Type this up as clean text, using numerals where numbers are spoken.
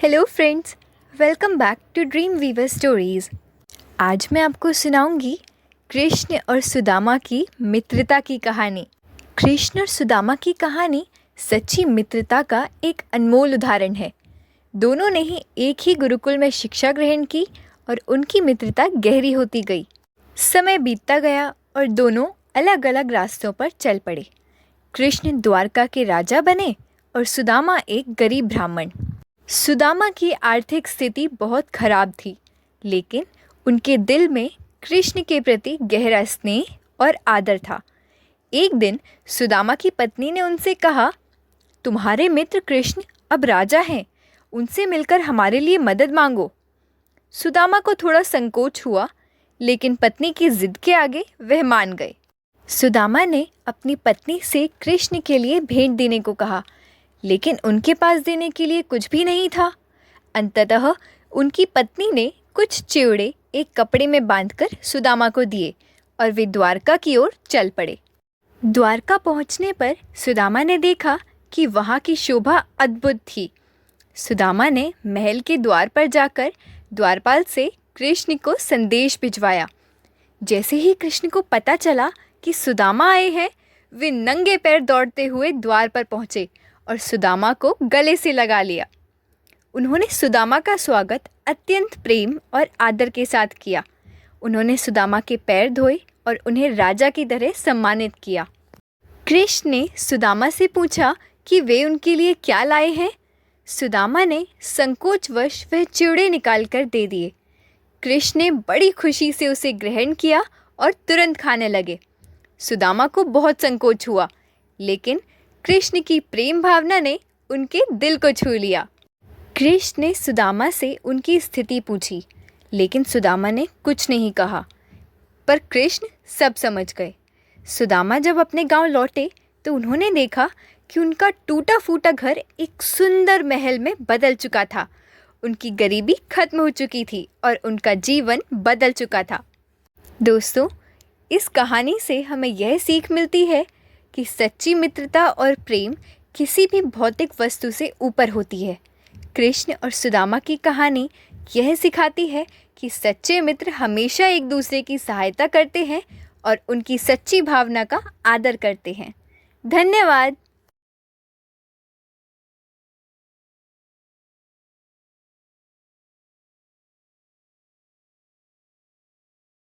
Hello friends, welcome back to dream weaver stories. आज मैं आपको सुनाऊंगी कृष्ण और सुदामा की मित्रता की कहानी। कृष्ण और सुदामा की कहानी सच्ची मित्रता का एक अनमोल उदाहरण है। दोनों ने ही एक ही गुरुकुल में शिक्षा ग्रहण की और उनकी मित्रता गहरी होती गई। समय बीतता गया और दोनों अलग अलग रास्तों पर चल पड़े। कृष्ण द्वारका के राजा बने और सुदामा एक गरीब ब्राह्मण। सुदामा की आर्थिक स्थिति बहुत खराब थी, लेकिन उनके दिल में कृष्ण के प्रति गहरा स्नेह और आदर था। एक दिन सुदामा की पत्नी ने उनसे कहा, तुम्हारे मित्र कृष्ण अब राजा हैं, उनसे मिलकर हमारे लिए मदद मांगो। सुदामा को थोड़ा संकोच हुआ, लेकिन पत्नी की जिद के आगे वह मान गए। सुदामा ने अपनी पत्नी से कृष्ण के लिए भेंट देने को कहा, लेकिन उनके पास देने के लिए कुछ भी नहीं था। अंततः उनकी पत्नी ने कुछ चिवड़े एक कपड़े में बांधकर सुदामा को दिए और वे द्वारका की ओर चल पड़े। द्वारका पहुंचने पर सुदामा ने देखा कि वहां की शोभा अद्भुत थी। सुदामा ने महल के द्वार पर जाकर द्वारपाल से कृष्ण को संदेश भिजवाया। जैसे ही कृष्ण को पता चला कि सुदामा आए हैं, वे नंगे पैर दौड़ते हुए द्वार पर पहुंचे और सुदामा को गले से लगा लिया। उन्होंने सुदामा का स्वागत अत्यंत प्रेम और आदर के साथ किया। उन्होंने सुदामा के पैर धोए और उन्हें राजा की तरह सम्मानित किया। कृष्ण ने सुदामा से पूछा कि वे उनके लिए क्या लाए हैं। सुदामा ने संकोचवश वह चिवड़े निकालकर दे दिए। कृष्ण ने बड़ी खुशी से उसे ग्रहण किया और तुरंत खाने लगे। सुदामा को बहुत संकोच हुआ, लेकिन कृष्ण की प्रेम भावना ने उनके दिल को छू लिया। कृष्ण ने सुदामा से उनकी स्थिति पूछी, लेकिन सुदामा ने कुछ नहीं कहा, पर कृष्ण सब समझ गए। सुदामा जब अपने गांव लौटे तो उन्होंने देखा कि उनका टूटा फूटा घर एक सुंदर महल में बदल चुका था। उनकी गरीबी खत्म हो चुकी थी और उनका जीवन बदल चुका था। दोस्तों, इस कहानी से हमें यह सीख मिलती है कि सच्ची मित्रता और प्रेम किसी भी भौतिक वस्तु से ऊपर होती है। कृष्ण और सुदामा की कहानी यह सिखाती है कि सच्चे मित्र हमेशा एक दूसरे की सहायता करते हैं और उनकी सच्ची भावना का आदर करते हैं। धन्यवाद।